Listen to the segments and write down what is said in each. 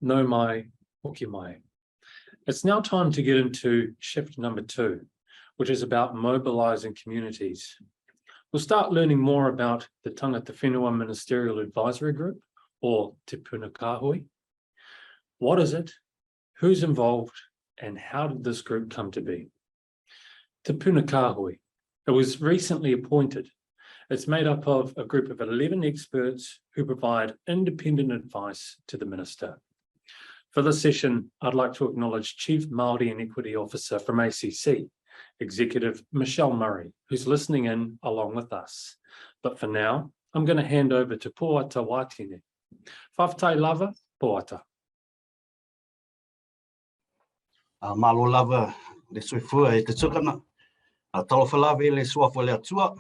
No mai, hoki mai. It's now time to get into shift number 2, which is about mobilising communities. We'll start learning more about the Tangata Whenua Ministerial Advisory Group, or Te Puna Kāhui. What is it? Who's involved? And how did this group come to be? Te Puna Kāhui. It was recently appointed. It's made up of a group of 11 experts who provide independent advice to the Minister. For this session, I'd like to acknowledge Chief Māori and Equity Officer from ACC, Executive Michelle Murray, who's listening in along with us. But for now, I'm going to hand over to Poata Watene. Whawhtai lava, Poata. Malo lava le soifua e te tukana. Talawhalawe le suafu le atua.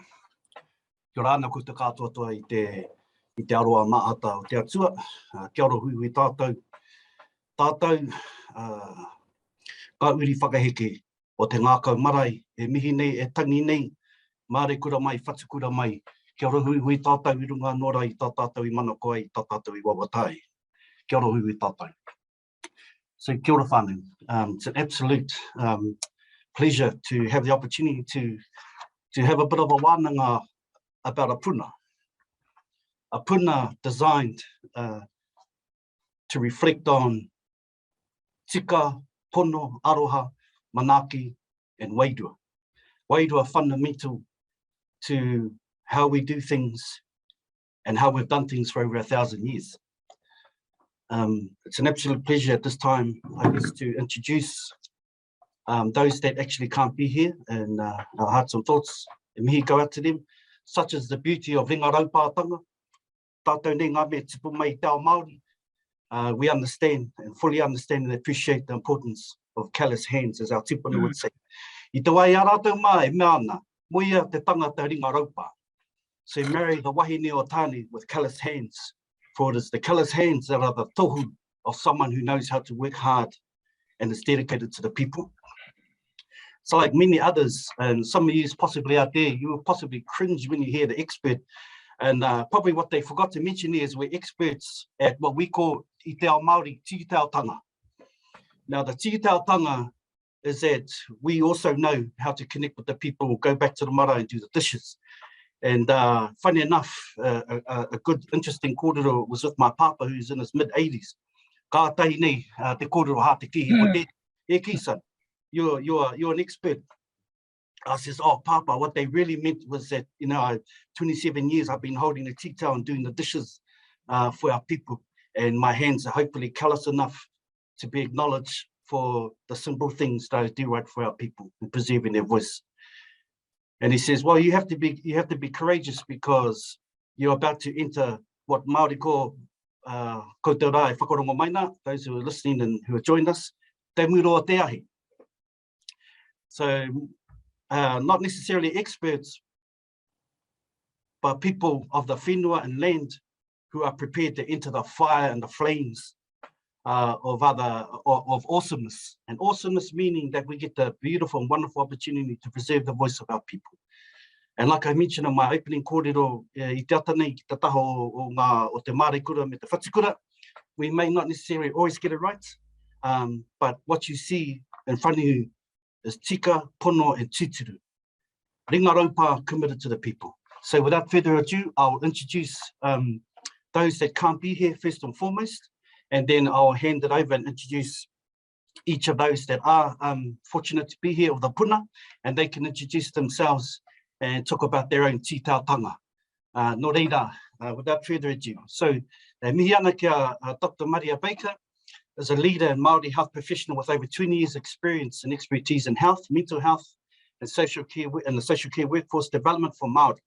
Kia ora ana ko te katoa i te aroa maata o te atua. Kia ora hui tātou. Tātou ka uri whakaheke o te ngākau marae, e mihi nei, e tangi nei, Mārekura mai, whatukura mai. Kia ora hui tātou i runga nora i tā tātou i mana koe, i tā tātou i wawatai. Kia ora hui tātou. So kia ora whānau. It's an absolute pleasure to have the opportunity to have a bit of a wānanga about a puna. A puna designed to reflect on tika, pono, aroha, manaki, and wairua. Wairua are fundamental to how we do things and how we've done things for over 1,000 years. It's an absolute pleasure at this time, I guess, to introduce those that actually can't be here, and our hearts and thoughts e mihi go out to them, such as the beauty of ringa raupātanga. Tātou nei ngā mea tipu mai te ao Māori. We understand and fully understand and appreciate the importance of callous hands, as our tipuna would say. I te wai a rātou mā e mea ana, moia te tangata ringa raupa. So marry the wahine o tāne with callous hands, for it is the callous hands that are the tohu of someone who knows how to work hard and is dedicated to the people. So like many others, and some of you possibly out there, you will possibly cringe when you hear the expert. And probably what they forgot to mention is we're experts at what we call I te ao Māori tītaotanga. Now the tītaotanga is that we also know how to connect with the people, go back to the marae and do the dishes. And funny enough, a good, interesting kōrero was with my papa, who's in his mid-80s. Ka tahi nei, te kōrero hā te kihi, o te, e ki son, you're an expert. I says, oh, Papa, what they really meant was that, 27 years I've been holding the tea towel and doing the dishes for our people. And my hands are hopefully callous enough to be acknowledged for the simple things that I do right for our people and preserving their voice. And he says, well, you have to be courageous because you're about to enter what Māori call ko te rai whakarongo maina, those who are listening and who have joined us, te muro o te ahi. So not necessarily experts, but people of the whenua and land who are prepared to enter the fire and the flames of awesomeness. And awesomeness meaning that we get the beautiful and wonderful opportunity to preserve the voice of our people. And like I mentioned in my opening kōrero, I te ata nei ki te taho o te Mārekura me te whatukura, we may not necessarily always get it right, but what you see in front of you is tika, pono, and tūturu. Ringa raupa committed to the people. So without further ado, I'll introduce those that can't be here first and foremost, and then I'll hand it over and introduce each of those that are fortunate to be here of the puna, and they can introduce themselves and talk about their own tītaotanga. Nō reira, without further ado. So, mihi ana kia Dr. Maria Baker is a leader and Māori health professional with over 20 years experience and expertise in health, mental health, and social care and the social care workforce development for Māori.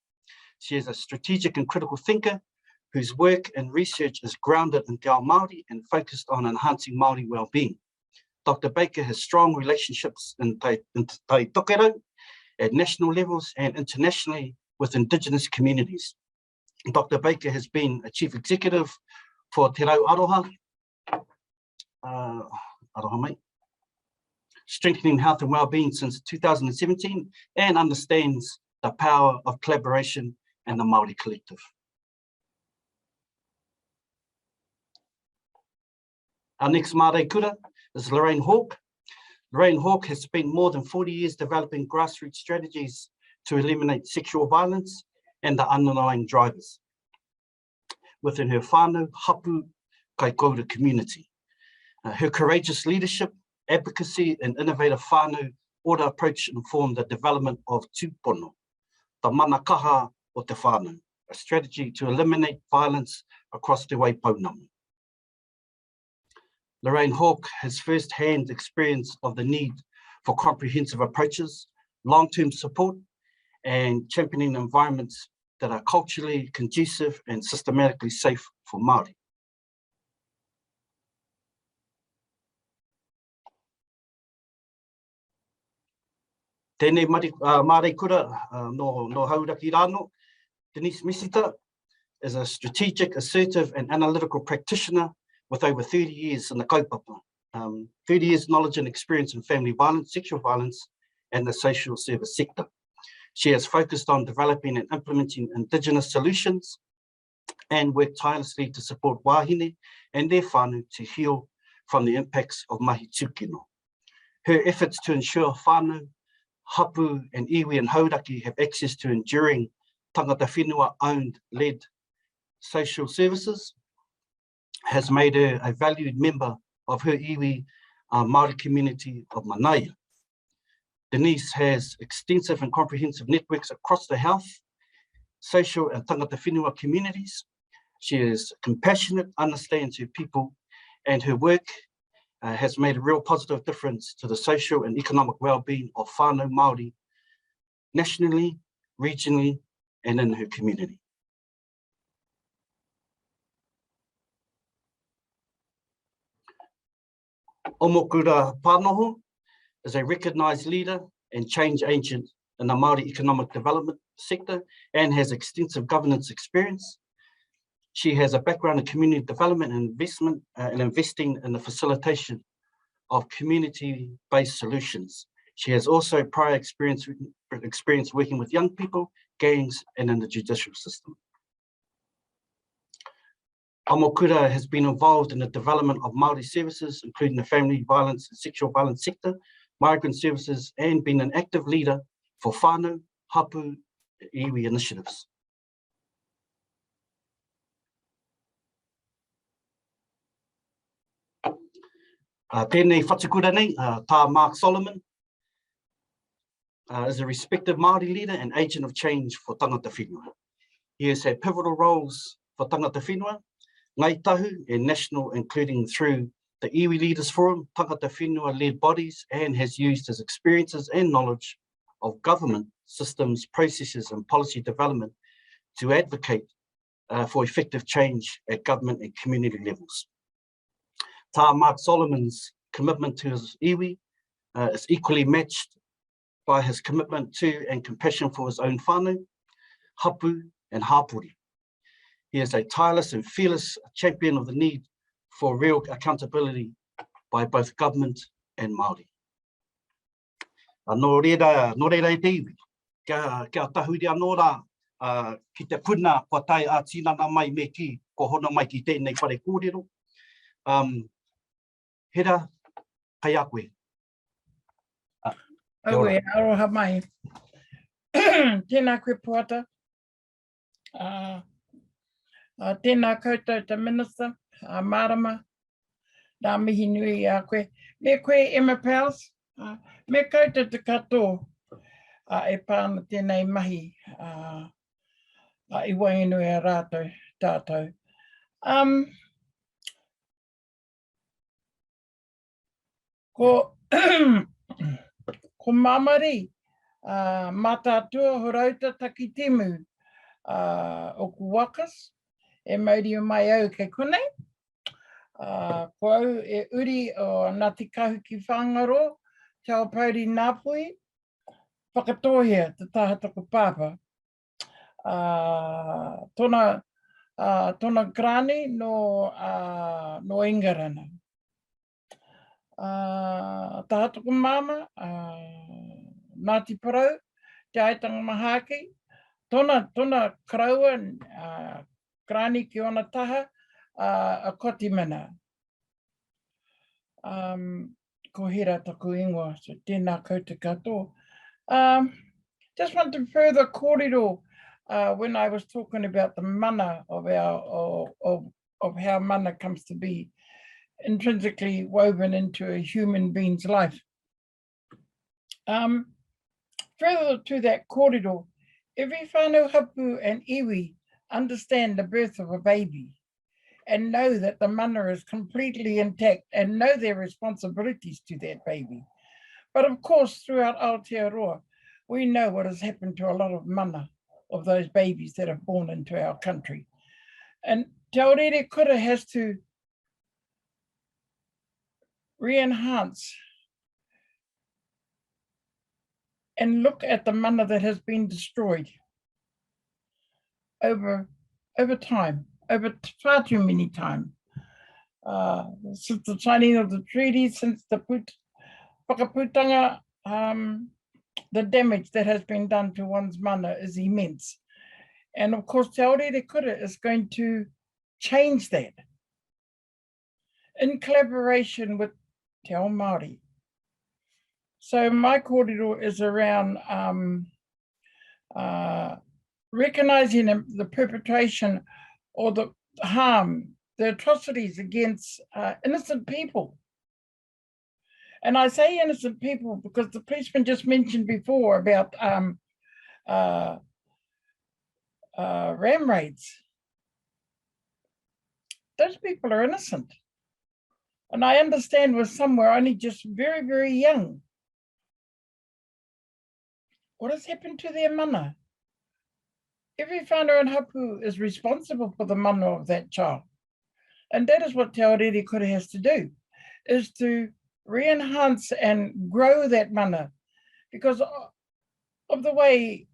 She is a strategic and critical thinker whose work and research is grounded in Te Ao Māori and focused on enhancing Māori well-being. Dr. Baker has strong relationships in Tai Tokero at national levels and internationally with Indigenous communities. Dr. Baker has been a chief executive for Te Rau Aroha, strengthening health and well-being since 2017, and understands the power of collaboration and the Māori collective. Our next Moana Eruera is Lorraine Hawke. Lorraine Hawke has spent more than 40 years developing grassroots strategies to eliminate sexual violence and the underlying drivers within her whānau, hapu, kai kōrero community. Her courageous leadership, advocacy, and innovative whānau order approach informed the development of Tūpono, the manakaha o te whānau, a strategy to eliminate violence across te Waipounamu. Lorraine Hawke has first-hand experience of the need for comprehensive approaches, long-term support, and championing environments that are culturally conducive and systematically safe for Māori. Tēnei Moana Eruera no hauraki rāno. Denise Wilson is a strategic, assertive, and analytical practitioner with over 30 years in the kaupapa, 30 years knowledge and experience in family violence, sexual violence, and the social service sector. She has focused on developing and implementing Indigenous solutions and worked tirelessly to support wahine and their whānau to heal from the impacts of mahi tūkino. Her efforts to ensure whānau, hapu, and iwi and hauraki have access to enduring tangata whenua owned led social services has made her a valued member of her iwi Māori community of Manaia. Denise has extensive and comprehensive networks across the health, social and tangata whenua communities. She is compassionate, understands her people, and her work has made a real positive difference to the social and economic well-being of whānau Māori nationally, regionally, and in her community. Omokura Pānoho is a recognised leader and change agent in the Māori economic development sector and has extensive governance experience. She has a background in community development and investment and investing in the facilitation of community-based solutions. She has also prior experience working with young people, gangs, and in the judicial system. Omokura has been involved in the development of Māori services, including the family violence and sexual violence sector, migrant services, and been an active leader for whānau, hapu, iwi initiatives. Tēnei whatukura nei, tā Mark Solomon is a respected Māori leader and agent of change for tangata whenua. He has had pivotal roles for tangata whenua, ngai tahu, and national, including through the Iwi Leaders Forum, tangata whenua-led bodies, and has used his experiences and knowledge of government systems, processes, and policy development to advocate for effective change at government and community levels. Tā Mark Solomon's commitment to his iwi is equally matched by his commitment to and compassion for his own whānau, hapu, and hāpuri. He is a tireless and fearless champion of the need for real accountability by both government and Māori. Nō reira e te iwi, kia tahuri anō rā ki te puna kua tai a tinana mai me ki, ko hona mai ki tēnei whare kōrero. Hera, kai a koe. Aue, aroha mai. Tēnā koe Poata. Tēnā koutou te minister, Marama, nā mihi nui a koe. Me koe Emma Pals, me koutou te katoa e pāna tēnei mahi i wainui a rātou tātou. Ko mamari, mātātua horauta takitimu o kuwakas, e mauri o mai au kei konei. Ko au e uri o Ngāti Kahu ki Whangaro, te ao Pauri Ngāpui, whakatohia te tāhatako pāpa. Tōna grani no Ingarana. Tāhatako māma, Ngāti Parau, te aitanga mahaki, tōna kraua, grani ki ona taha, a Kotimana. Ko hera taku ingoa, so tēnā koutou katoa. Just want to further kōrero when I was talking about the mana of of how mana comes to be intrinsically woven into a human being's life. Further to that kōrero, every whānau hapu and iwi understand the birth of a baby and know that the mana is completely intact and know their responsibilities to that baby. But of course, throughout Aotearoa, we know what has happened to a lot of mana of those babies that are born into our country. And Te Aorerekura has to re-enhance and look at the mana that has been destroyed over time, over far too many times. Since the signing of the treaty, since the whakaputanga, the damage that has been done to one's mana is immense. And of course, Te Aorerekura is going to change that in collaboration with Te Ao Māori. So my kōrero is around recognising the perpetration or the harm, the atrocities against innocent people. And I say innocent people because the policeman just mentioned before about ram raids. Those people are innocent. And I understand with some were only just very, very young. What has happened to their mana? Every whānau and hapu is responsible for the mana of that child. And that is what Te Aorerekura has to do, is to re-enhance and grow that mana. Because of the way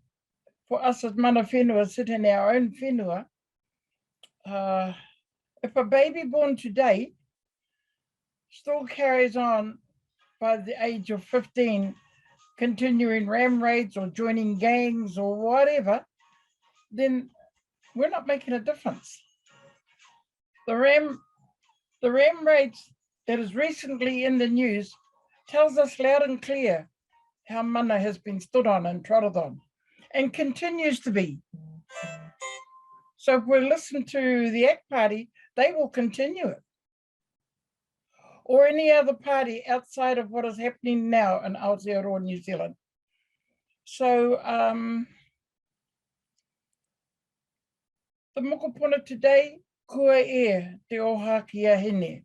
for us as mana whenua sit in our own whenua, if a baby born today still carries on by the age of 15, continuing ram raids or joining gangs or whatever, then we're not making a difference. The ram raids that is recently in the news tells us loud and clear how mana has been stood on and trotted on and continues to be. So if we listen to the ACT Party, they will continue it. Or any other party outside of what is happening now in Aotearoa, New Zealand. So the mokopuna today, kua e te oha ki a hene.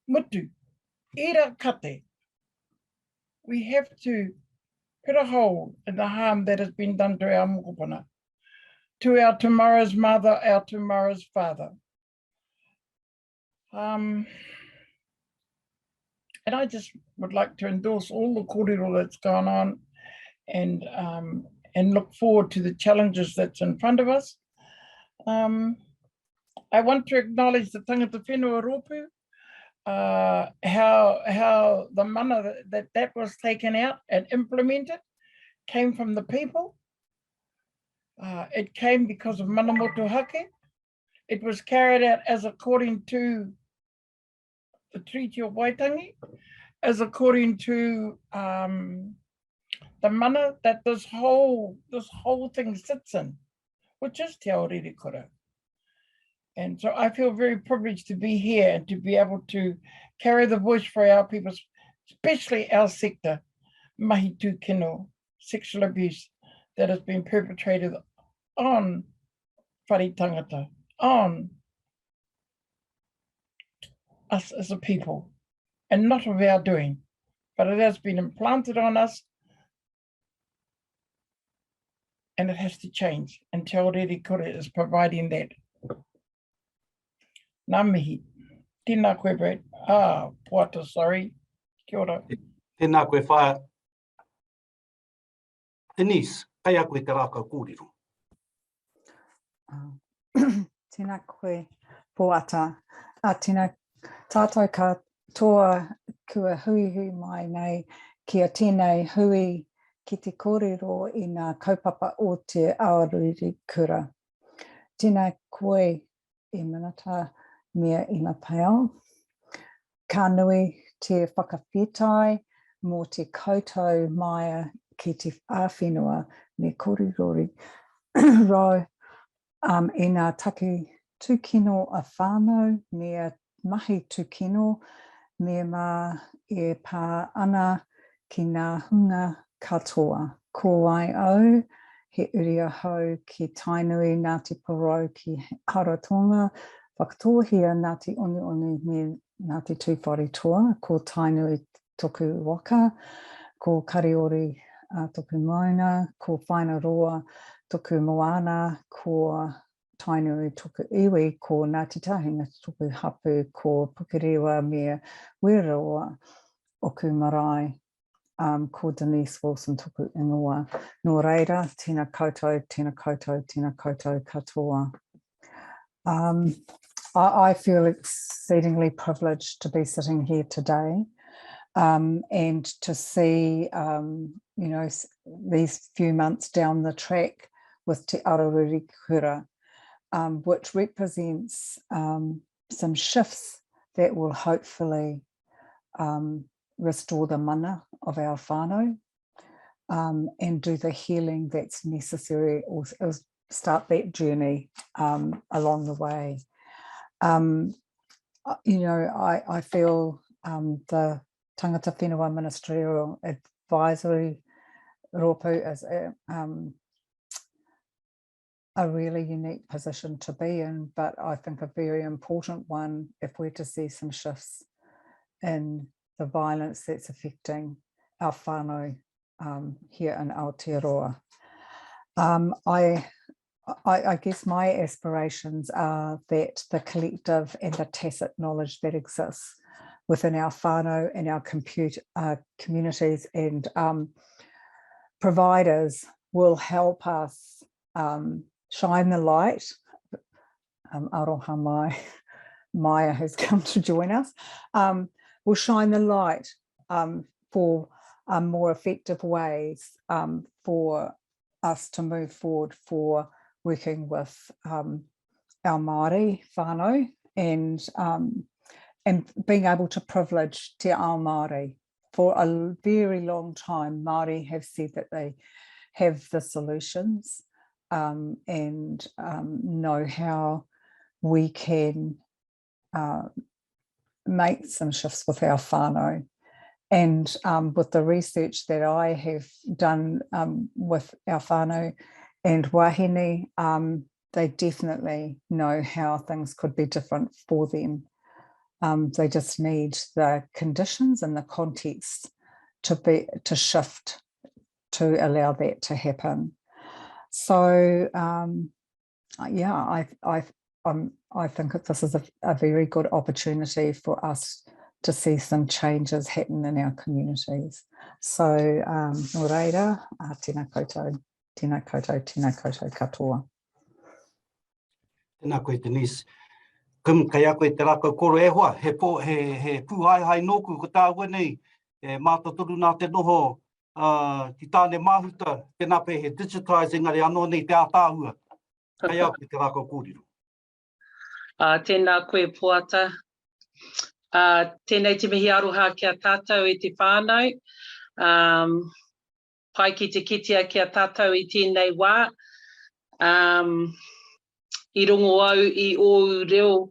Mutu, ira kate. We have to put a hole in the harm that has been done to our mokopuna, to our tomorrow's mother, our tomorrow's father. And I just would like to endorse all the kōrero that's gone on and look forward to the challenges that's in front of us. I want to acknowledge the Tangata Whenua Rōpū, how the mana that was taken out and implemented came from the people. It came because of mana motuhake. It was carried out as according to the Treaty of Waitangi, as according to the mana that this whole thing sits in, which is Te Aorerekura. And so I feel very privileged to be here and to be able to carry the voice for our people, especially our sector, mahi tū kino, sexual abuse that has been perpetrated on whare tangata, on us as a people, and not of our doing, but it has been implanted on us, and it has to change, and Te Aorerekura is providing that. Ngā mihi, tēnā koe Brad, Poata, sorry, kia ora. Tēnā koe whaia. Denise, kai a koe te rākau kōrero? Tēnā koe Poata. Tēnā tātou katoa kua hui mai nei kia tēnei hui ki te kōrero i ngā kaupapa o Te Aorerekura. Tēnā koe e manata mea ina pēo. Ka nui te whakawhetai mō te koutou maia ki te āwhenua me kōrero ro i ngā take tūkino a whānau, me mahi tūkino, me mā e pā ana ki ngā hunga katoa. Ko ai au, he uri ahau ki tainui Ngāti Porou ki Haratonga, whakatohia Ngāti Oni me Ngāti Tūwhare toa, ko tainui toku waka, ko kariori toku Moana, ko whainaroa toku Moana, ko tainui toku iwi, ko Ngāti Tahinga toku hapu, ko Pukerewa me Weraroa oku marae, ko Denise Wilson toku ingoa. Nō reira, tēnā koutou, tēnā koutou, tēnā koutou katoa. I feel exceedingly privileged to be sitting here today and to see, you know, these few months down the track with Te Aorerekura, which represents some shifts that will hopefully restore the mana of our whānau and do the healing that's necessary, or start that journey along the way. You know, I feel the Tangata Whenua Ministerial Advisory Rōpū is a really unique position to be in, but I think a very important one if we're to see some shifts in the violence that's affecting our whānau here in Aotearoa. I guess my aspirations are that the collective and the tacit knowledge that exists within our whānau and our communities and providers will help us shine the light. Aroha Maya has come to join us. Will shine the light for more effective ways for us to move forward for working with our Māori whānau and being able to privilege Te Ao Māori. For a very long time, Māori have said that they have the solutions and know how we can make some shifts with our whānau. And with the research that I have done with our whānau and wahine, they definitely know how things could be different for them. They just need the conditions and the context to shift to allow that to happen. So yeah, I think that this is a very good opportunity for us to see some changes happen in our communities. So, nō reira, tēnā koutou, tēnā koutou, tēnā koutou katoa. Tēnā koe, Denise. Kai a koe te rākau koro e hoa, he pūhaihai nōku ko tāua nei, mātaturu nā te noho, ki tāne māhuta, tēnā pe he digitising ari anō nei te ātāhua. Kai a koe te rākau kōrero. Tēnā koe Poata. Tēnei te mihi aroha kia tātou i te whānau. Pai ki te kitea kia tātou i tēnei wā. I rongo au i o reo,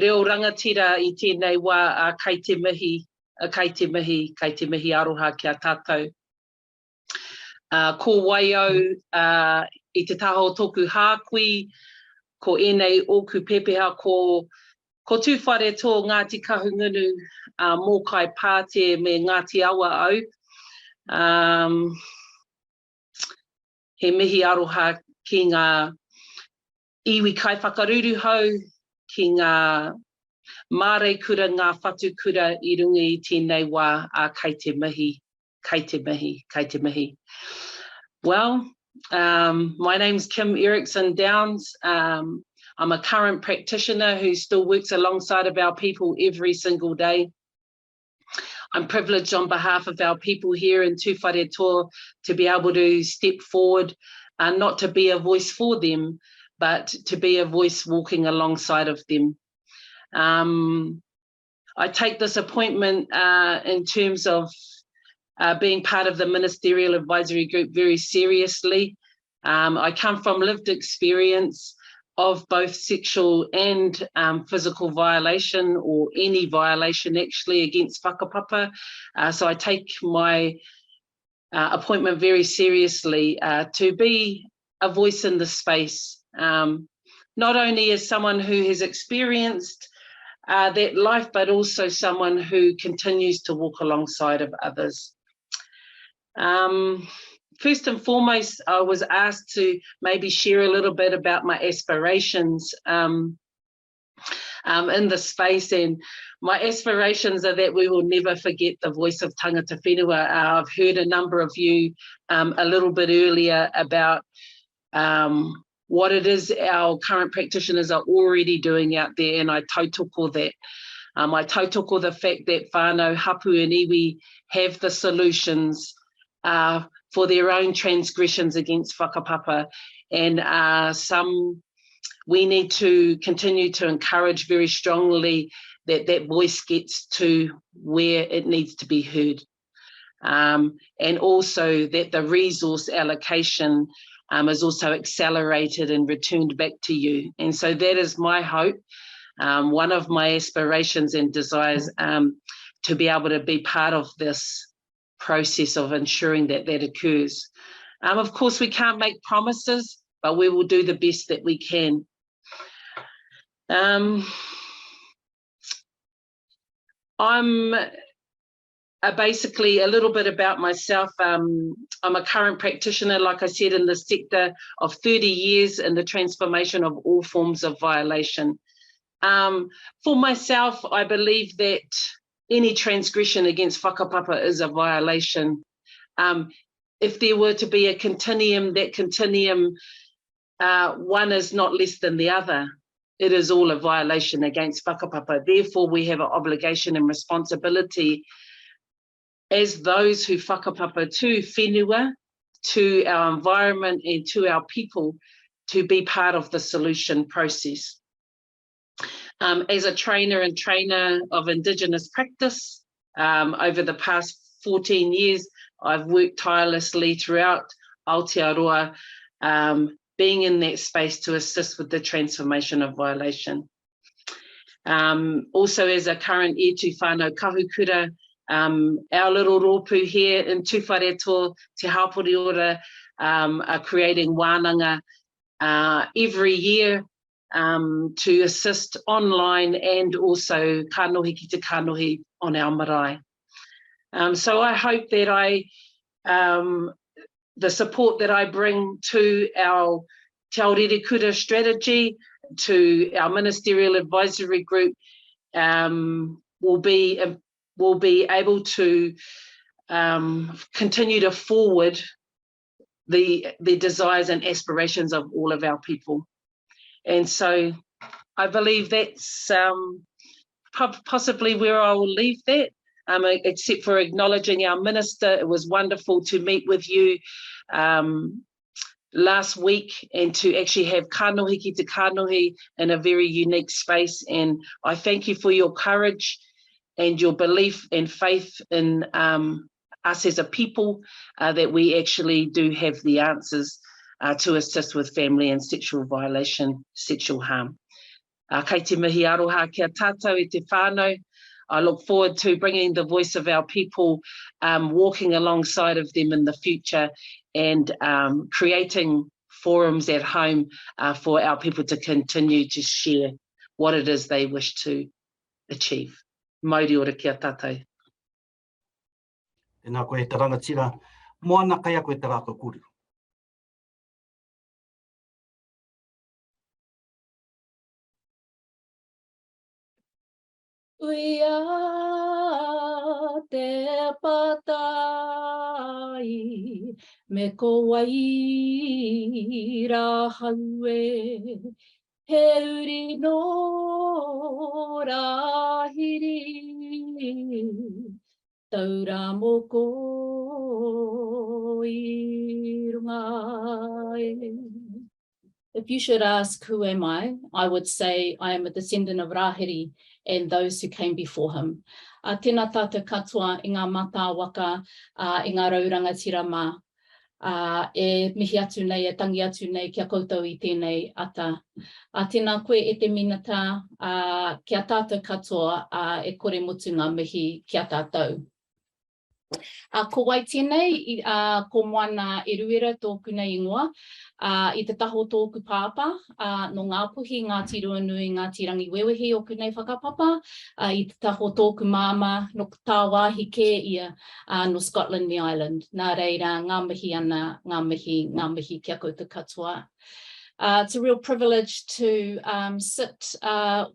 reo rangatira i tēnei wā kai te mihi aroha kia tātou. Ko wai au i te taho tōku hākui, ko enei oku pepeha ko tūwhare tō Ngāti Kahungunu mō kai pāte me Ngāti Awa au. He mihi aroha ki ngā iwi kai whakaruru hau, ki ngā mare kura, ngā whatu kura i runga i tēnei wā kai te mihi. Well, my name's Kim Eriksen-Downs. I'm a current practitioner who still works alongside of our people every single day. I'm privileged on behalf of our people here in Tūwhare Toa to be able to step forward, not to be a voice for them, but to be a voice walking alongside of them. I take this appointment in terms of being part of the Ministerial Advisory Group very seriously. I come from lived experience of both sexual and physical violation, or any violation actually, against whakapapa. So I take my appointment very seriously to be a voice in the space, not only as someone who has experienced that life, but also someone who continues to walk alongside of others. First and foremost, I was asked to maybe share a little bit about my aspirations in the space, and my aspirations are that we will never forget the voice of Tangata Whenua. I've heard a number of you a little bit earlier about what it is our current practitioners are already doing out there, and I tautoko that. I tautoko the fact that whānau, hapu and iwi have the solutions for their own transgressions against whakapapa, and we need to continue to encourage very strongly that that voice gets to where it needs to be heard, and also that the resource allocation is also accelerated and returned back to you. And so that is my hope, one of my aspirations and desires, to be able to be part of this process of ensuring that that occurs. Of course, we can't make promises, but we will do the best that we can. I'm basically a little bit about myself. I'm a current practitioner, like I said, in the sector of 30 years in the transformation of all forms of violation. For myself, I believe that any transgression against whakapapa is a violation. If there were to be a continuum, that continuum, one is not less than the other. It is all a violation against whakapapa. Therefore, we have an obligation and responsibility as those who whakapapa to whenua, to our environment and to our people, to be part of the solution process. As a trainer of Indigenous practice, over the past 14 years, I've worked tirelessly throughout Aotearoa, being in that space to assist with the transformation of violation. Also, as a current Etu whānau kahukura, our little rōpū here in Tuwhareto, Te Aorerekura, are creating wānanga every year to assist online and also kanohi ki te kanohi on our marae. So I hope that the support that I bring to our Te Aorerekura strategy, to our Ministerial Advisory Group, will be able to continue to forward the desires and aspirations of all of our people. And so I believe that's possibly where I will leave that, except for acknowledging our minister. It was wonderful to meet with you last week and to actually have kanohi ki te kanohi in a very unique space. And I thank you for your courage and your belief and faith in us as a people, that we actually do have the answers to assist with family and sexual violation, sexual harm. Kei te mihi aroha kia tātou e te whānau. I look forward to bringing the voice of our people, walking alongside of them in the future, and creating forums at home for our people to continue to share what it is they wish to achieve. Mauri ora kia tātou. Tēnā koe te rangatira, moana kai a koe te rākau kōrero. Uia te patai, me ko wai ra haue, he uri no rahiri, taura moko i runga e. If you should ask, who am I would say I am a descendant of Rahiri and those who came before him. Tēnā tātou katoa i ngā mata waka, i ngā rauranga tirama. E mihi atu nei, e tangi atu nei kia koutou i tēnei ata. Tēnā koe e te minata, kia tātou katoa, e kore mutu ngā mihi kia tātou. Ko Watene, ko Moana Eruera tōku nei ingoa, i te taho tōku pāpā, no ngā puhi, ngā tirua nui, ngā tirangi wewehi o kunei whakapapa, i te taho tōku māma, no tā wāhi kē ia, no Scotland, the island. Nā reira, ngā mihi ana, ngā mihi kia koutou katoa. It's a real privilege to sit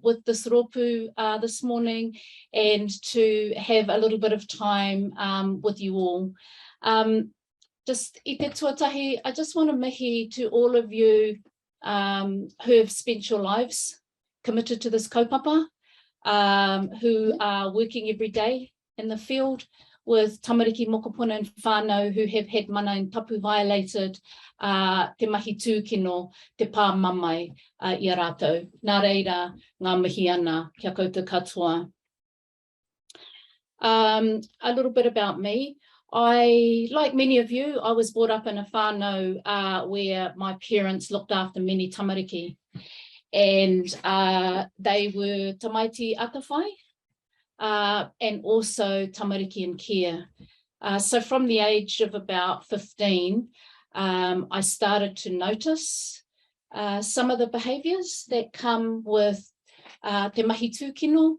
with this rōpū this morning and to have a little bit of time with you all. Just i te tuatahi, I just want to mihi to all of you who have spent your lives committed to this kaupapa, who are working every day in the field with tamariki mokopuna and whānau who have had mana and tapu violated, te mahi tūkino, te pā mamai i a rātou. Nā reira, ngā mihi ana, kia koutou katoa. A little bit about me. Like many of you, I was brought up in a whānau where my parents looked after many tamariki, and they were tamaiti atawhai, and also tamariki and care. So from the age of about 15, I started to notice some of the behaviours that come with te mahi tūkino,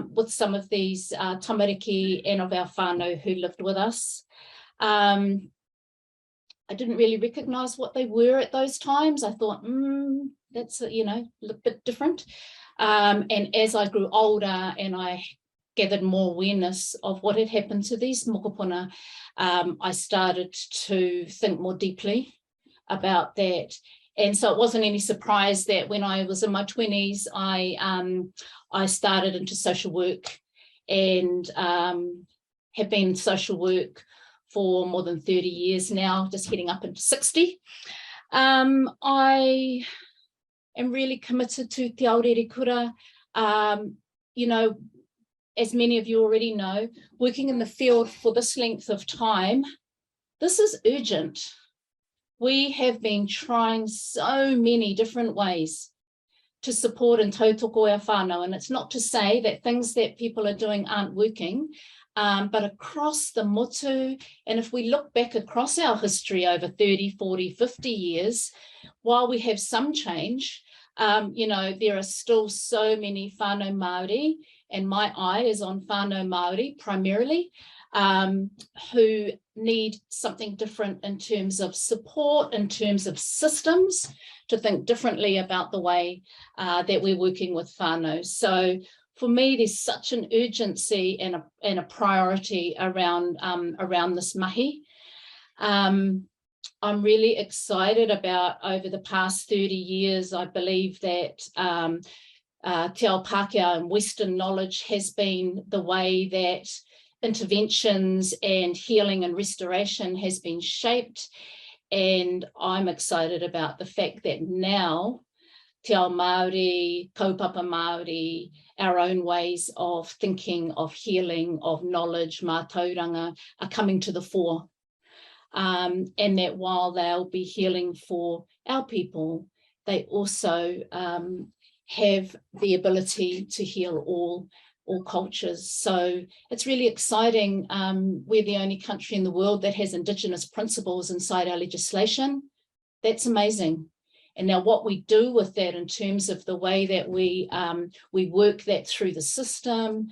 with some of these tamariki and of our whānau who lived with us. I didn't really recognise what they were at those times. I thought, that's, a bit different. And as I grew older and I gathered more awareness of what had happened to these mokopuna, I started to think more deeply about that. And so it wasn't any surprise that when I was in my 20s, I started into social work and have been in social work for more than 30 years now, just heading up into 60. I am really committed to Te Aorerekura. As many of you already know, working in the field for this length of time, this is urgent. We have been trying so many different ways to support and tautoko our whānau, and it's not to say that things that people are doing aren't working, but across the motu, and if we look back across our history over 30, 40, 50 years, while we have some change, there are still so many whānau Māori, and my eye is on whānau Māori primarily, who need something different in terms of support, in terms of systems, to think differently about the way that we're working with whānau. So for me, there's such an urgency and a priority around this mahi. I'm really excited about, over the past 30 years, I believe that Te Ao Pākehā and Western knowledge has been the way that interventions and healing and restoration has been shaped. And I'm excited about the fact that now Te Ao Māori, kaupapa Māori, our own ways of thinking, of healing, of knowledge, mātauranga, are coming to the fore. And that while they'll be healing for our people, they also have the ability to heal all cultures. So it's really exciting. We're the only country in the world that has Indigenous principles inside our legislation. That's amazing. And now what we do with that in terms of the way that we work that through the system,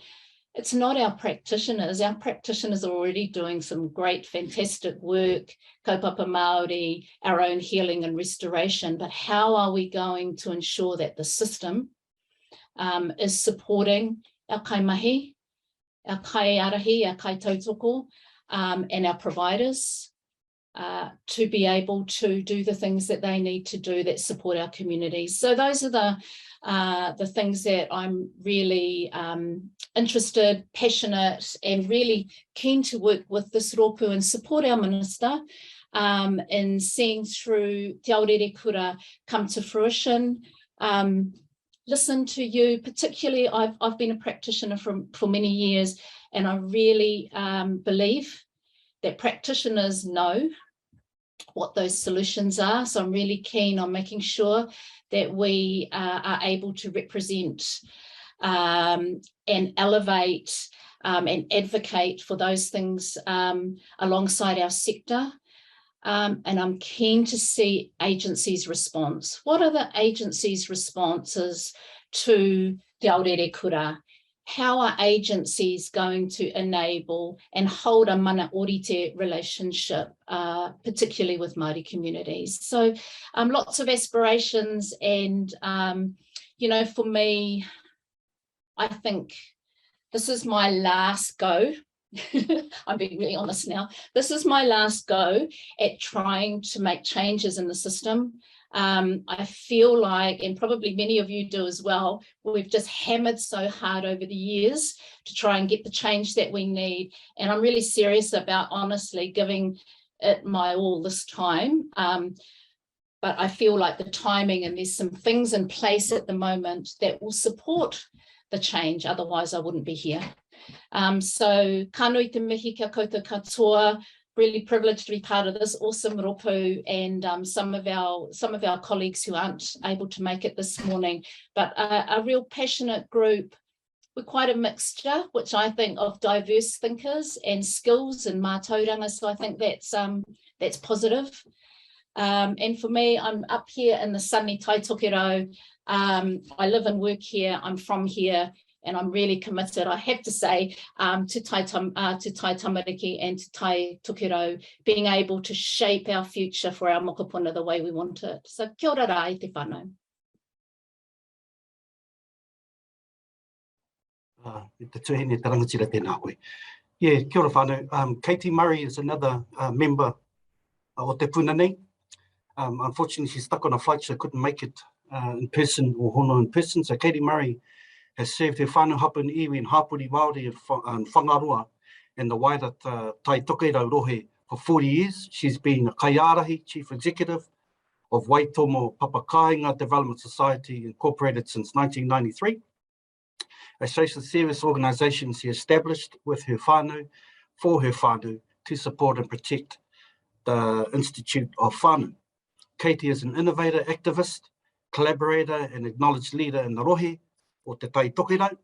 it's not our practitioners. Our practitioners are already doing some great, fantastic work, kaupapa Māori, our own healing and restoration, but how are we going to ensure that the system is supporting our kaimahi, our kaiarahi, our kaitautoko, and our providers to be able to do the things that they need to do that support our communities. So those are the things that I'm really interested, passionate, and really keen to work with this rōpū and support our minister in seeing through Te Aorerekura come to fruition. Listen to you, particularly I've been a practitioner for many years, and I really believe that practitioners know what those solutions are. So I'm really keen on making sure that we are able to represent and elevate and advocate for those things alongside our sector. And I'm keen to see agencies' response. What are the agencies' responses to Te Aorerekura? How are agencies going to enable and hold a mana orite relationship, particularly with Māori communities? So lots of aspirations, and you know, for me, I think this is my last go. I'm being really honest now. This is my last go at trying to make changes in the system. I feel like, and probably many of you do as well, we've just hammered so hard over the years to try and get the change that we need. And I'm really serious about honestly giving it my all this time. But I feel like the timing, and there's some things in place at the moment that will support the change. Otherwise, I wouldn't be here. So ka nui te mihi kia koutou katoa. Really privileged to be part of this awesome ropu, and some of our colleagues who aren't able to make it this morning, but a real passionate group. We're quite a mixture, which I think, of diverse thinkers and skills and mātauranga, so I think that's positive. And for me, I'm up here in the sunny Tai Tokerau. I live and work here, I'm from here, and I'm really committed, I have to say, to Tai Tamariki and to Tai Tokerau, being able to shape our future for our mokopuna the way we want it. So kia ora rā i te whānau. Te tuhine te rangatira tēnā koe. Yeah, kia ora whānau. Katie Murray is another member o te puna nei. Unfortunately, she's stuck on a flight, so couldn't make it in person or hono in person. So Katie Murray has served her whānau hapa in iwi and hapuri Māori and whangaroa in the wider Tai Tokerau rohe for 40 years. She's been a kaiarahi chief executive of Waitomo Papakainga Development Society, incorporated since 1993. A social service organisation she established with her whānau, for her whānau, to support and protect the Institute of Whānau. Katie is an innovator, activist, collaborator and acknowledged leader in the rohe o te Tai Tokerau.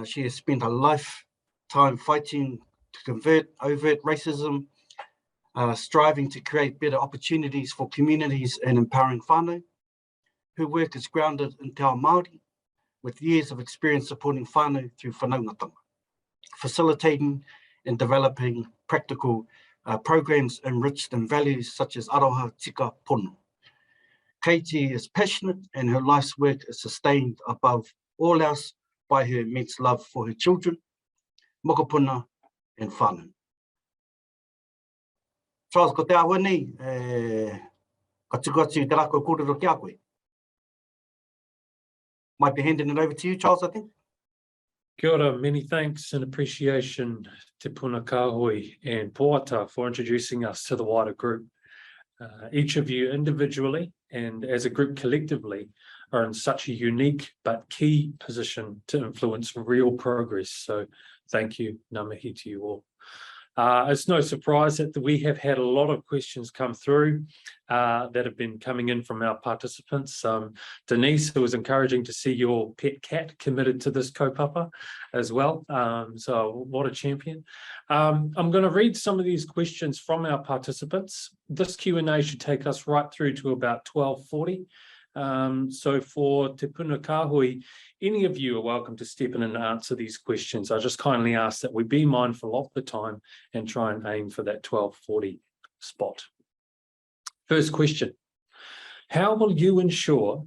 She has spent a lifetime fighting to convert overt racism, striving to create better opportunities for communities and empowering whānau. Her work is grounded in Te Ao Māori, with years of experience supporting whānau through whanaungatanga, facilitating and developing practical programs enriched in values such as aroha tika pono. Katie is passionate, and her life's work is sustained above all else by her immense love for her children, mokopuna and whānau. Charles, ko te awa nei, ka tuku atu te rākau kōrero ki a koe. Might be handing it over to you, Charles, I think. Kia ora, many thanks and appreciation to Puna Kāhui and Poata for introducing us to the wider group. Each of you individually and as a group collectively are in such a unique but key position to influence real progress. So thank you, ngā mihi to you all. It's no surprise that we have had a lot of questions come through that have been coming in from our participants. Denise, it was encouraging to see your pet cat committed to this kaupapa as well. So what a champion. I'm going to read some of these questions from our participants. This Q&A should take us right through to about 12:40. So for Te Puna Kāhui, any of you are welcome to step in and answer these questions. I just kindly ask that we be mindful of the time and try and aim for that 12:40 spot. First question, how will you ensure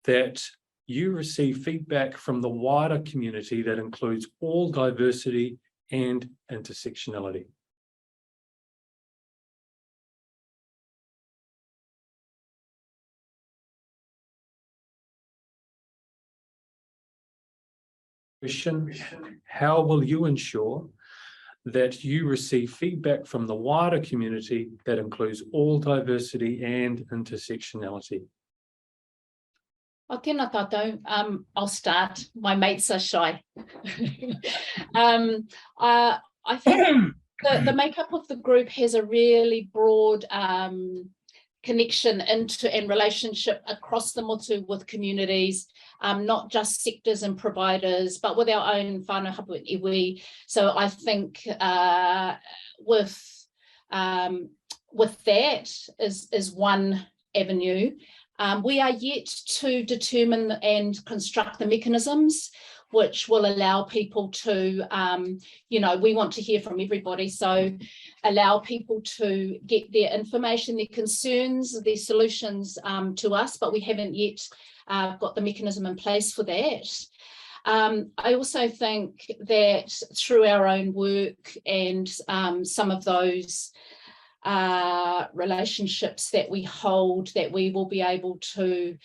that you receive feedback from the wider community that includes all diversity and intersectionality? Question, how will you ensure that you receive feedback from the wider community that includes all diversity and intersectionality? O tēnā tātou, I'll start. My mates are shy. I think the makeup of the group has a really broad connection into and relationship across the motu with communities, not just sectors and providers, but with our own whānau hapu and iwi. So I think with that is one avenue. We are yet to determine and construct the mechanisms which will allow people to, we want to hear from everybody, so allow people to get their information, their concerns, their solutions to us, but we haven't yet got the mechanism in place for that. I also think that through our own work and some of those relationships that we hold, that we will be able to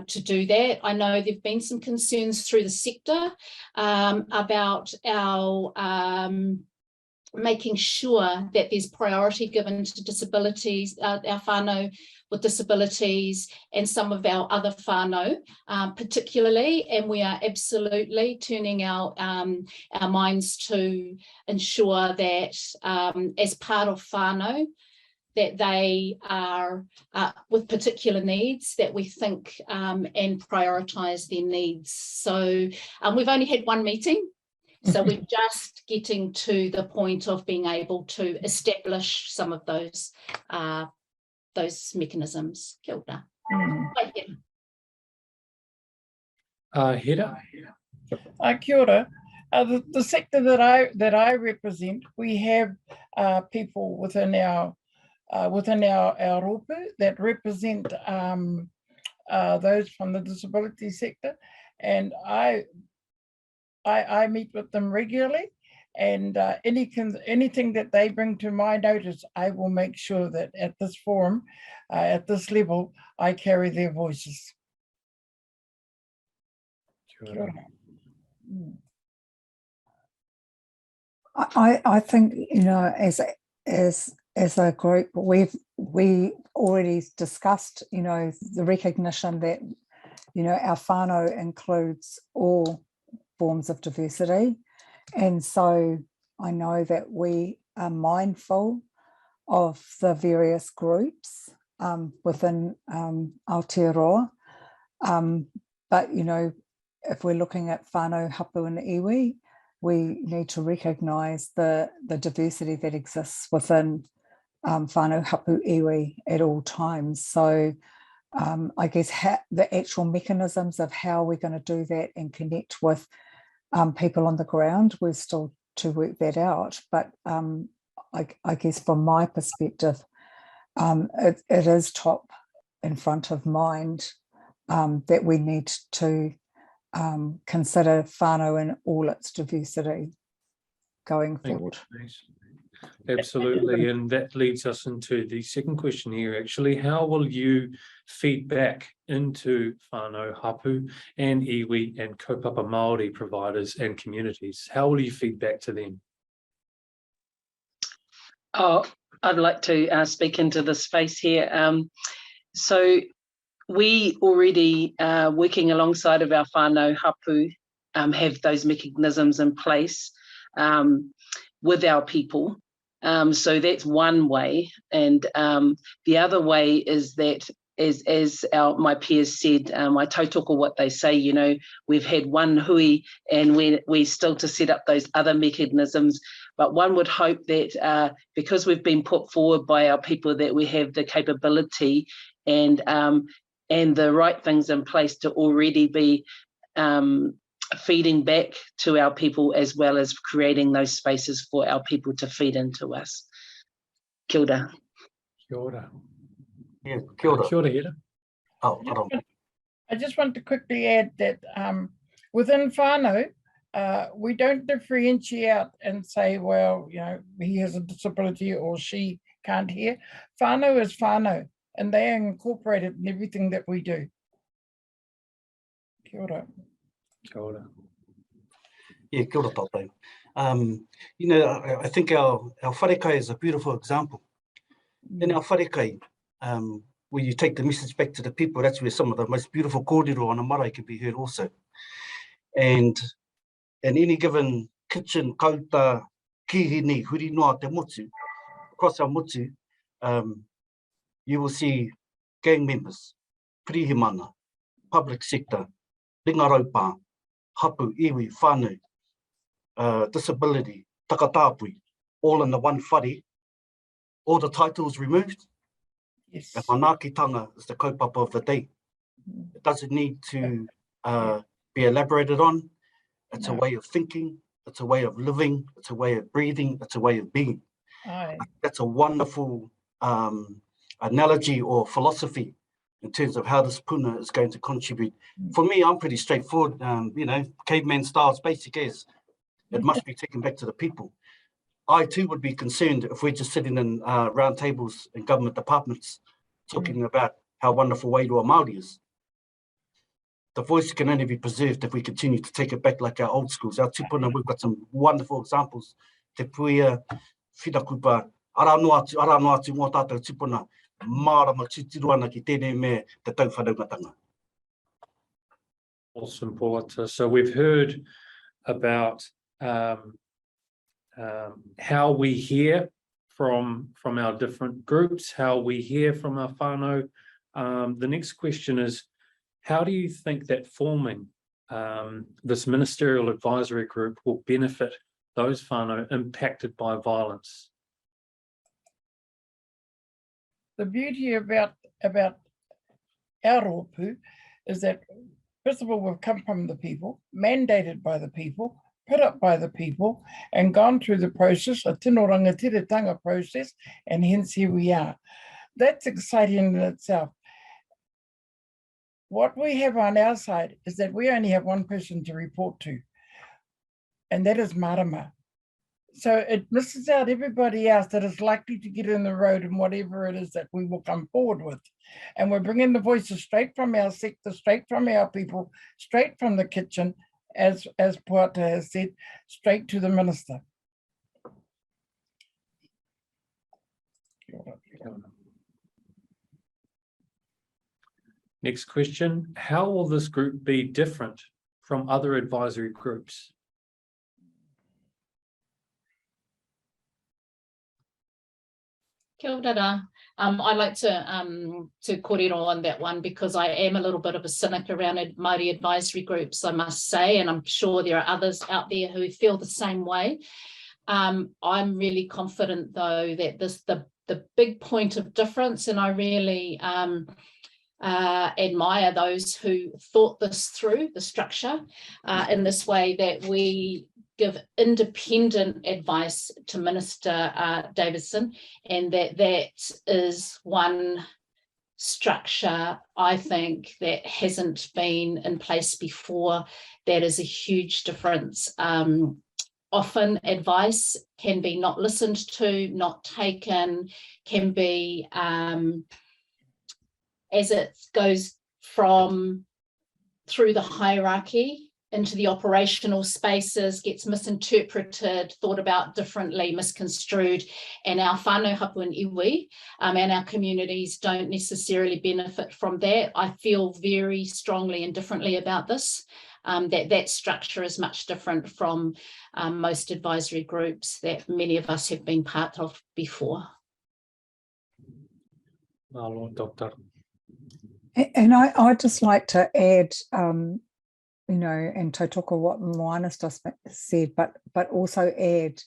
do that. I know there've been some concerns through the sector about our making sure that there's priority given to disabilities, our whānau with disabilities and some of our other whānau particularly, and we are absolutely turning our minds to ensure that as part of whānau that they are with particular needs, that we think and prioritise their needs. So we've only had one meeting, so we're just getting to the point of being able to establish some of those mechanisms. Kia ora. Hera? Kia ora. The sector that I represent, we have people within our rōpū that represent those from the disability sector, and I meet with them regularly, and anything that they bring to my notice, I will make sure that at this forum, at this level, I carry their voices. I think, as a group, we already discussed, the recognition that, our whānau includes all forms of diversity. And so I know that we are mindful of the various groups within Aotearoa. But, if we're looking at whānau hapu and iwi, we need to recognise the diversity that exists within whānau hapu iwi at all times. So I guess the actual mechanisms of how we're going to do that and connect with people on the ground, we're still to work that out. But I guess from my perspective, it is top in front of mind that we need to consider whānau in all its diversity going forward. Absolutely, and that leads us into the second question here, actually. How will you feed back into whānau hapu and iwi and kaupapa Māori providers and communities? How will you feed back to them? Oh, I'd like to speak into the space here. So we already, working alongside of our whānau hapu, have those mechanisms in place with our people. So that's one way, and the other way is that, as my peers said, I tautoko what they say. We've had one hui, and we're still to set up those other mechanisms. But one would hope that because we've been put forward by our people, that we have the capability and the right things in place to already be feeding back to our people, as well as creating those spaces for our people to feed into us. Kia ora. Kia ora. Yeah, kia ora. Kia ora, Hera. Oh, I just want to quickly add that within whānau, we don't differentiate and say, well, he has a disability or she can't hear. Whānau is whānau, and they are incorporated in everything that we do. Kia ora. Kia ora. Yeah, kia ora tātou. You know, I think our wharekai is a beautiful example. In our wharekai, where you take the message back to the people, that's where some of the most beautiful kōrero on a marae can be heard also. And in any given kitchen, kauta, kihini, huri noa te motu, across our motu, you will see gang members, pirihimana, public sector, ringaraupa, hapu, iwi, whānau, disability, takatāpui, all in the one whare, all the titles removed. Yes. And manaakitanga is the kaupapa of the day. It doesn't need to be elaborated on. It's a way of thinking, it's a way of living, it's a way of breathing, it's a way of being. Aye. That's a wonderful analogy or philosophy in terms of how this puna is going to contribute. For me, I'm pretty straightforward, you know, caveman style, as basic as it must be taken back to the people. I too would be concerned if we're just sitting in round tables in government departments talking about how wonderful Wairua Māori is. The voice can only be preserved if we continue to take it back like our old schools. Our tupuna, we've got some wonderful examples. Te puia, whinakupa, ara noa atu mō tātou tupuna, mārama tūturu ana ki tēnei me te tauwhanaungatanga. Awesome, Poata. So we've heard about how we hear from our different groups, how we hear from our whānau. The next question is, how do you think that forming this ministerial advisory group will benefit those whānau impacted by violence? The beauty about our rōpū is that, first of all, we've come from the people, mandated by the people, put up by the people, and gone through the process, a tino rangatiratanga process, and hence here we are. That's exciting in itself. What we have on our side is that we only have one person to report to, and that is Marama. So it misses out everybody else that is likely to get in the road and whatever it is that we will come forward with. And we're bringing the voices straight from our sector, straight from our people, straight from the kitchen, as Poata has said, straight to the minister. Next question, how will this group be different from other advisory groups? Kia ora. I'd like to kōrero on that one because I am a little bit of a cynic around Māori advisory groups, I must say, and I'm sure there are others out there who feel the same way. I'm really confident, though, that the big point of difference, and I really admire those who thought this through, the structure, in this way, that we give independent advice to Minister Davidson, and that is one structure, I think, that hasn't been in place before. That is a huge difference. Often advice can be not listened to, not taken, can be, as it goes from through the hierarchy into the operational spaces, gets misinterpreted, thought about differently, misconstrued, and our whānau hapu and iwi and our communities don't necessarily benefit from that. I feel very strongly and differently about this, that structure is much different from most advisory groups that many of us have been part of before. Malo, Doctor. And I'd just like to add, you know, and tautoko what Moana's just said, but also add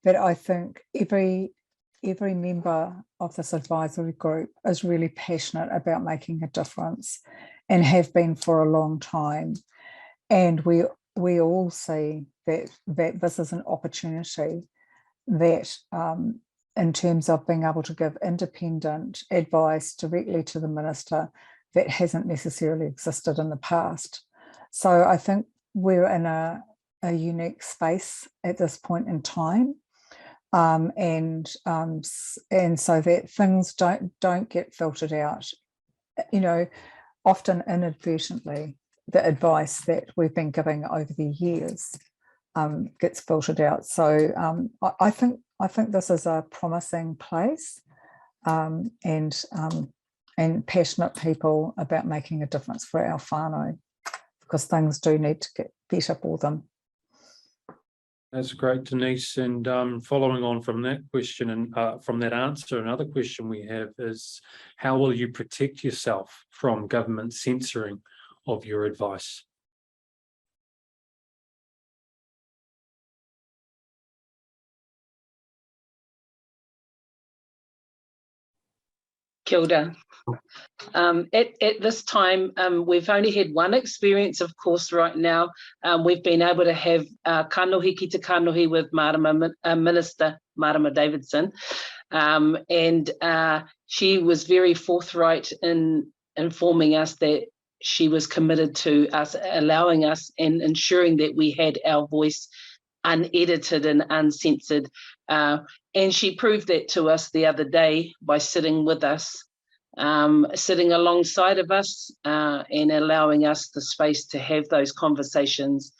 that I think every member of this advisory group is really passionate about making a difference and have been for a long time. And we all see that this is an opportunity that in terms of being able to give independent advice directly to the minister that hasn't necessarily existed in the past. So I think we're in a unique space at this point in time, and so that things don't get filtered out, you know, often inadvertently, the advice that we've been giving over the years. gets filtered out. So I think this is a promising place, and passionate people about making a difference for our whānau, because things do need to get better for them. That's great, Denise. And following on from that question and from that answer, another question we have is, how will you protect yourself from government censoring of your advice? Kia ora. At this time, we've only had one experience, of course, right now. We've been able to have kanohi ki te kanohi with Minister Marama Davidson, and she was very forthright in informing us that she was committed to us allowing us and ensuring that we had our voice unedited and uncensored. And she proved that to us the other day by sitting with us, sitting alongside of us, and allowing us the space to have those conversations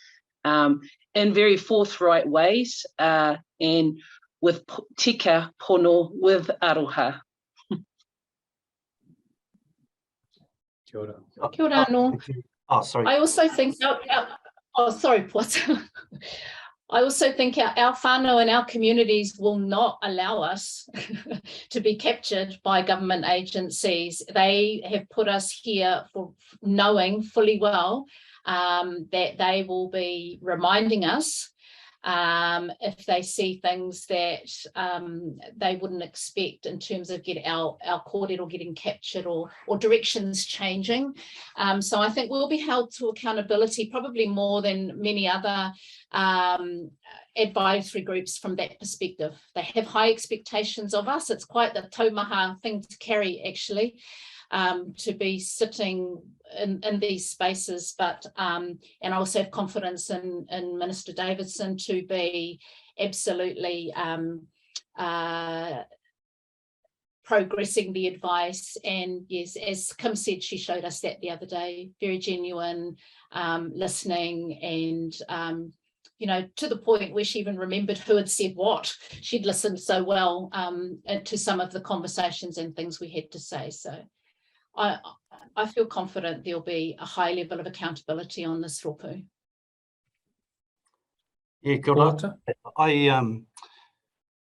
in very forthright ways, and with tika pono, with aroha. Kia ora. Kia ora anō. Oh, sorry. I also think, sorry, Poata. I also think our whānau and our communities will not allow us to be captured by government agencies. They have put us here for knowing fully well that they will be reminding us if they see things that they wouldn't expect in terms of our kōrero getting captured or directions changing. So I think we'll be held to accountability probably more than many other advisory groups from that perspective. They have high expectations of us. It's quite the taumaha thing to carry, actually, to be sitting in these spaces, but and I also have confidence in Minister Davidson to be absolutely progressing the advice. And yes, as Kim said, she showed us that the other day, very genuine, listening, and you know, to the point where she even remembered who had said what. She'd listened so well to some of the conversations and things we had to say. So I feel confident there'll be a high level of accountability on this rōpū. Yeah, kia ora. You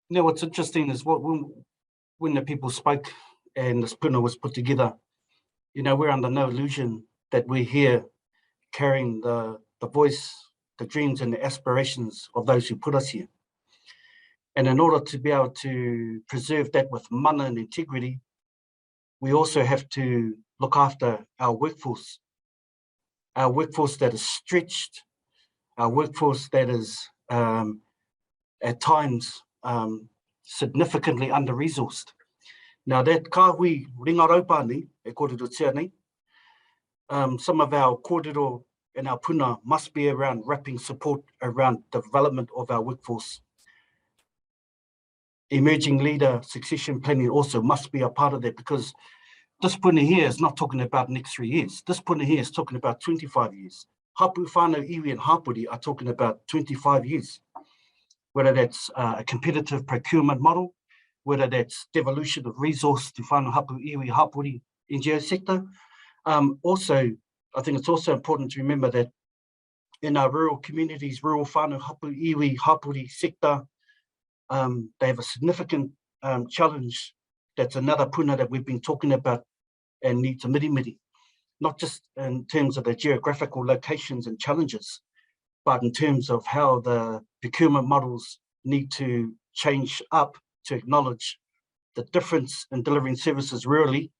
know, what's interesting is when the people spoke and this puna was put together, you know, we're under no illusion that we're here carrying the voice, the dreams and the aspirations of those who put us here. And in order to be able to preserve that with mana and integrity, we also have to look after our workforce that is stretched, our workforce that is at times significantly under-resourced. Now that kāhui ringa raupani, e kōrero tia nei, some of our kōrero and our puna must be around wrapping support around development of our workforce. Emerging leader succession planning also must be a part of that, because this puna here is not talking about next 3 years. This puna here is talking about 25 years. Hapu whānau iwi and hapuri are talking about 25 years. Whether that's a competitive procurement model, whether that's devolution of resource to whānau hapu iwi hapuri NGO sector. Also, I think it's also important to remember that in our rural communities, rural whānau hapu iwi hapuri sector, they have a significant challenge. That's another puna that we've been talking about and needs a mirimiri, not just in terms of the geographical locations and challenges, but in terms of how the procurement models need to change up to acknowledge the difference in delivering services rurally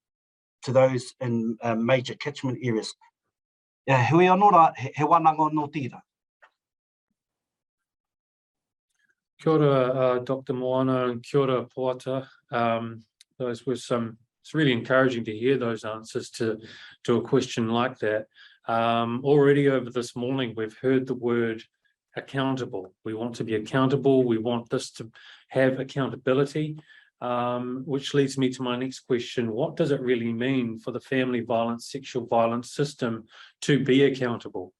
to those in major catchment areas. Yeah, hui anō he wānanga no tira. Kia ora, Dr. Moana, and kia ora, Poata. Those were it's really encouraging to hear those answers to a question like that. Already over this morning, we've heard the word accountable. We want to be accountable. We want this to have accountability, which leads me to my next question. What does it really mean for the family violence, sexual violence system to be accountable?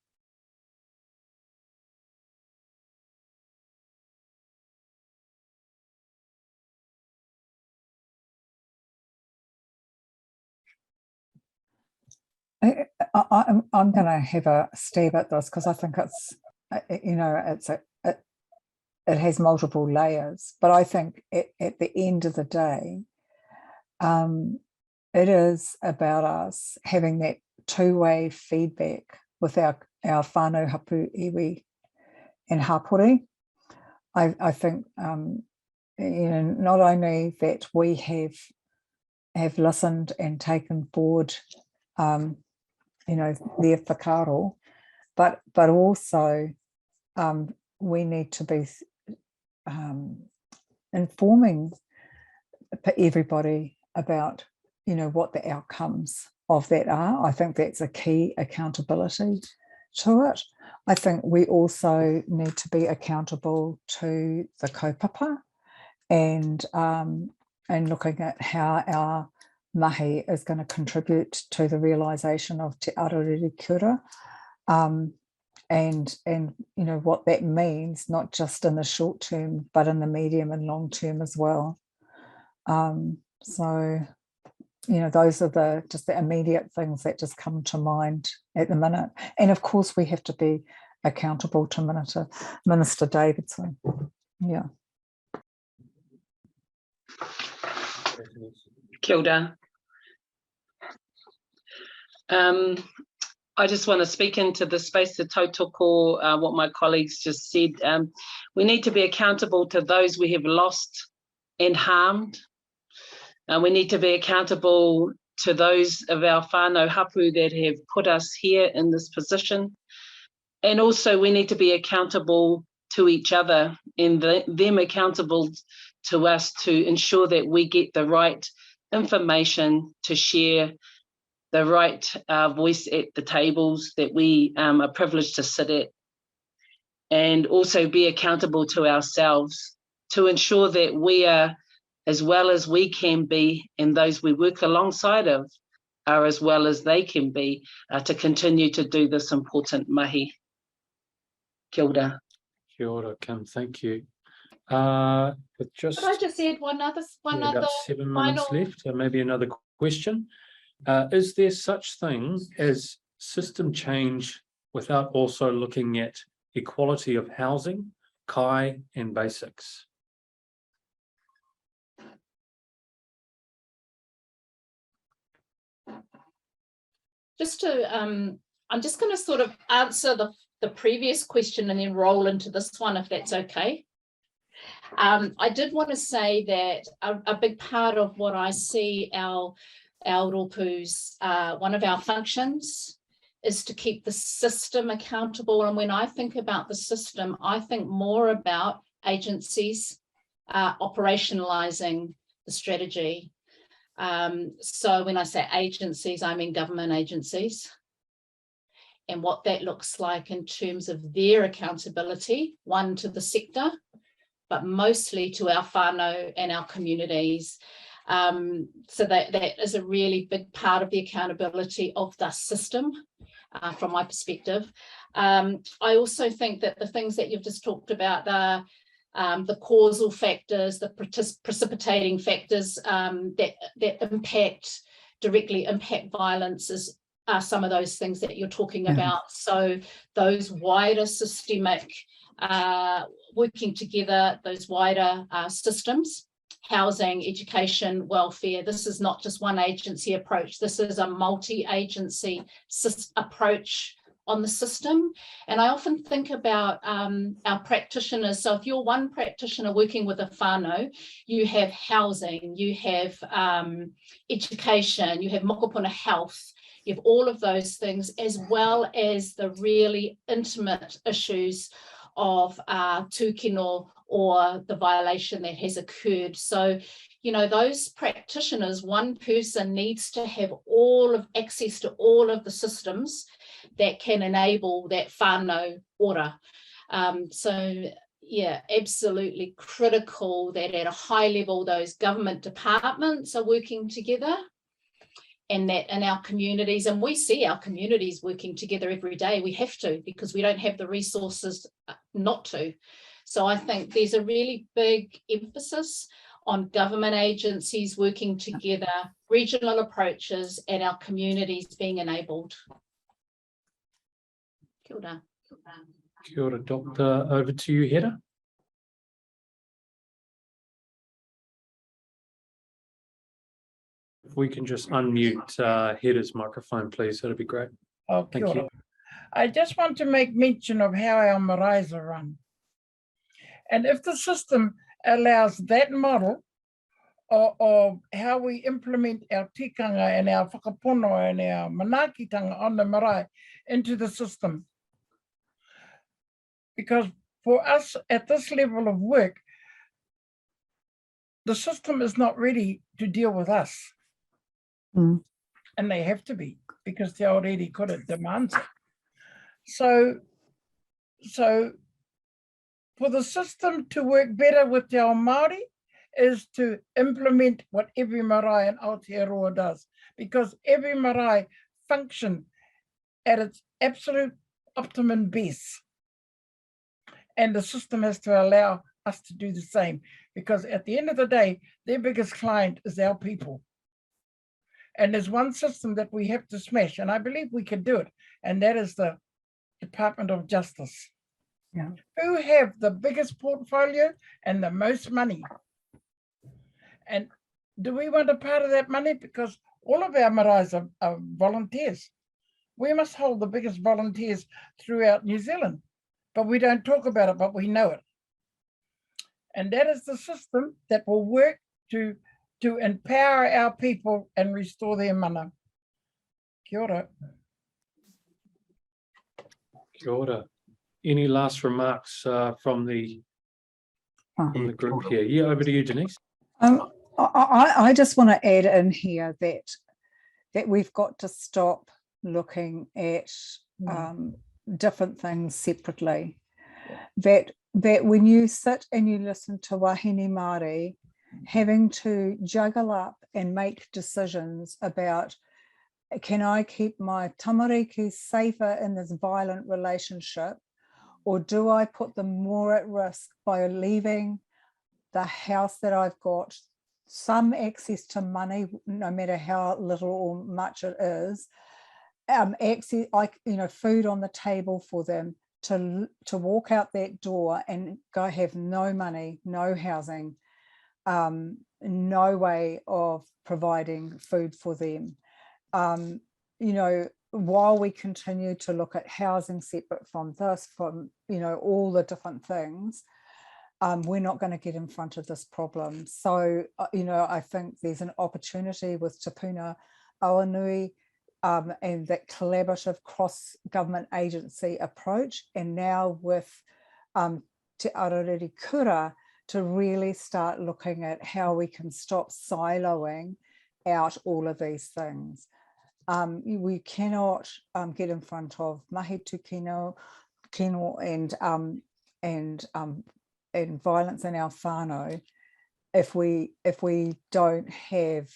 I'm going to have a stab at this because I think it's, it has multiple layers, but I think at the end of the day, it is about us having that two-way feedback with our whānau hapu iwi and hapori. I think not only that we have listened and taken forward their whakaaro, but also we need to be informing everybody about what the outcomes of that are. I think that's a key accountability to it. I think we also need to be accountable to the kaupapa and looking at how our mahi is going to contribute to the realisation of Te Aorerekura, and what that means, not just in the short term, but in the medium and long term as well. So, those are just the immediate things that just come to mind at the minute. And of course, we have to be accountable to Minister Davidson. Yeah. Kia ora. I just want to speak into the space of tautoko, what my colleagues just said. We need to be accountable to those we have lost and harmed. We need to be accountable to those of our whānau hapu that have put us here in this position. And also we need to be accountable to each other and them accountable to us to ensure that we get the right information to share the right voice at the tables that we are privileged to sit at, and also be accountable to ourselves to ensure that we are as well as we can be, and those we work alongside of are as well as they can be, to continue to do this important mahi. Kia ora. Kia ora, Kim, thank you. With Could I just add one other about 7 minutes final... left, so maybe another question. Is there such thing as system change without also looking at equality of housing, kai and basics? Just to, I'm just going to sort of answer the previous question and then roll into this one, if that's okay. I did want to say that a big part of what I see our ropu's, one of our functions is to keep the system accountable. And when I think about the system, I think more about agencies operationalizing the strategy. So when I say agencies, I mean government agencies, and what that looks like in terms of their accountability, one to the sector, but mostly to our whānau and our communities. So that is a really big part of the accountability of the system, from my perspective. I also think that the things that you've just talked about, the causal factors, the precipitating factors that directly impact violence are some of those things that you're talking about. So those wider systemic working together, those wider systems, housing, education, welfare. This is not just one agency approach. This is a multi-agency approach on the system. And I often think about our practitioners. So if you're one practitioner working with a whānau, you have housing, you have education, you have mokopuna health, you have all of those things, as well as the really intimate issues of tūkino or the violation that has occurred. So, those practitioners, one person needs to have access to all of the systems that can enable that whānau ora. So, yeah, absolutely critical that at a high level, those government departments are working together, and that in our communities, and we see our communities working together every day. We have to, because we don't have the resources not to. So I think there's a really big emphasis on government agencies working together, regional approaches, and our communities being enabled. Kia ora. Kia ora, Doctor. Over to you, Hera. If we can just unmute Hera's microphone, please, that'd be great. Oh, kia Thank you. ora. I just want to make mention of how our maraes are run. And if the system allows that model of how we implement our tikanga and our whakapono and our manakitanga on the marae into the system. Because for us at this level of work, the system is not ready to deal with us. Mm. And they have to be, because Te Aorerekura demands it. So for the system to work better with Te Ao Māori is to implement what every marae in Aotearoa does, because every marae function at its absolute optimum best. And the system has to allow us to do the same, because at the end of the day, their biggest client is our people. And there's one system that we have to smash, and I believe we can do it, and that is the Department of Justice. Yeah. Who have the biggest portfolio and the most money? And do we want a part of that money? Because all of our maraes are volunteers. We must hold the biggest volunteers throughout New Zealand, but we don't talk about it, but we know it. And that is the system that will work to empower our people and restore their mana. Kia ora. Kia ora. Any last remarks from the group here? Yeah, over to you, Denise. I just want to add in here that we've got to stop looking at different things separately. That when you sit and you listen to wahine Māori having to juggle up and make decisions about, can I keep my tamariki safer in this violent relationship, or do I put them more at risk by leaving the house that I've got, some access to money, no matter how little or much it is, access, food on the table for them to walk out that door and go have no money, no housing, no way of providing food for them. While we continue to look at housing separate from this, from all the different things, we're not going to get in front of this problem. So I think there's an opportunity with Te Puna Awanui and that collaborative cross-government agency approach, and now with Te Aorerekura to really start looking at how we can stop siloing out all of these things. We cannot get in front of mahi tukino and violence in our whānau if we don't have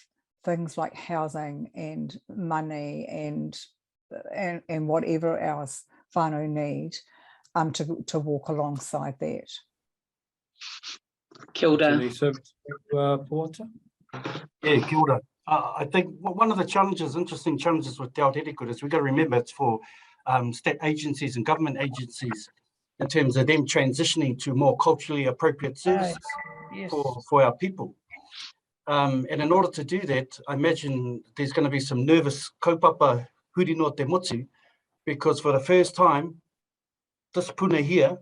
things like housing and money and whatever else whānau need to walk alongside that. Kia ora. Denise, over to Poata. Yeah, kia ora. I think one of the interesting challenges with Te Aorerekura is we've got to remember it's for state agencies and government agencies in terms of them transitioning to more culturally appropriate services for our people. And in order to do that, I imagine there's going to be some nervous kaupapa huri no te motu, because for the first time, this puna here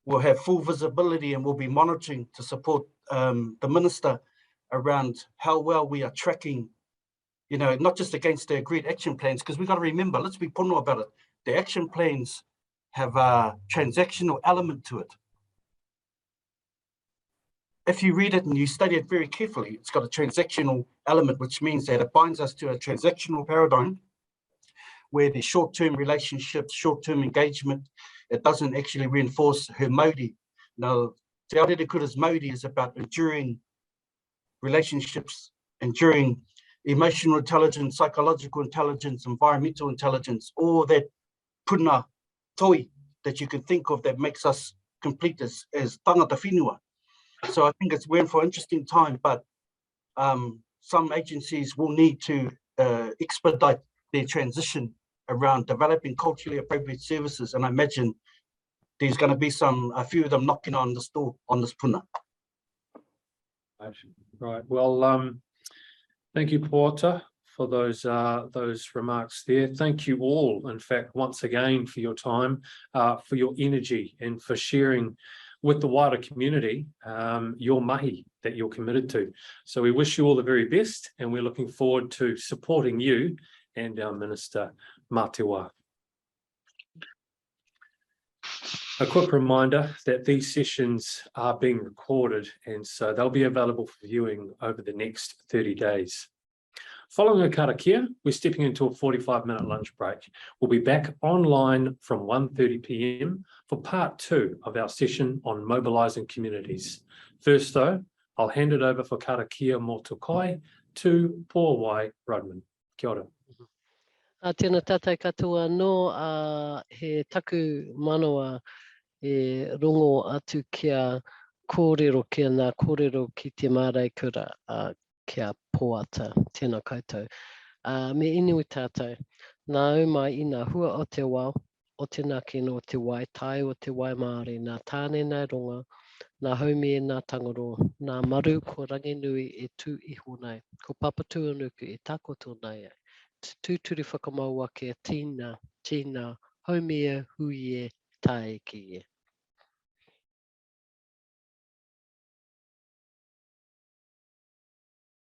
will have full visibility and will be monitoring to support the minister around how well we are tracking, not just against the agreed action plans, because we've got to remember, let's be pono about it, the action plans have a transactional element to it. If you read it and you study it very carefully, it's got a transactional element, which means that it binds us to a transactional paradigm where there's short-term relationships, short-term engagement. It doesn't actually reinforce her mauri. Now, Te Aorerekura's mauri is about enduring relationships, enduring emotional intelligence, psychological intelligence, environmental intelligence, all that puna toi that you can think of that makes us complete as tangata whenua. So I think we're in for an interesting time, but some agencies will need to expedite their transition around developing culturally appropriate services. And I imagine there's going to be a few of them knocking on the door on this puna. Right. Well, thank you, Poata, for those remarks there. Thank you all, in fact, once again for your time, for your energy, and for sharing with the wider community your mahi that you're committed to. So we wish you all the very best, and we're looking forward to supporting you and our Minister, Mā Te Wā. A quick reminder that these sessions are being recorded, and so they'll be available for viewing over the next 30 days. Following a karakia, we're stepping into a 45-minute lunch break. We'll be back online from 1:30 p.m. for part 2 of our session on mobilising communities. First, though, I'll hand it over for karakia mō Tokai to Pōwai Rudman. Kia ora. Tēnā tātai katoa no he taku manoa e rongo atu kia kōrero, kia ngā kōrero ki te Māraikura kia Poata. Tēnā koutou. Me inu tātou, nā mai I ngā hua o te wao, o te ngākeno o te wai, tai o te wai Māori, nā tāne nai ronga, nā haumi e nā tangaro, nā maru ko ranginui e tū iho nei, ko papatū anuku e takoto nei ai. Tūturi whakamau ake tīna, haumi e hui e tae ki e.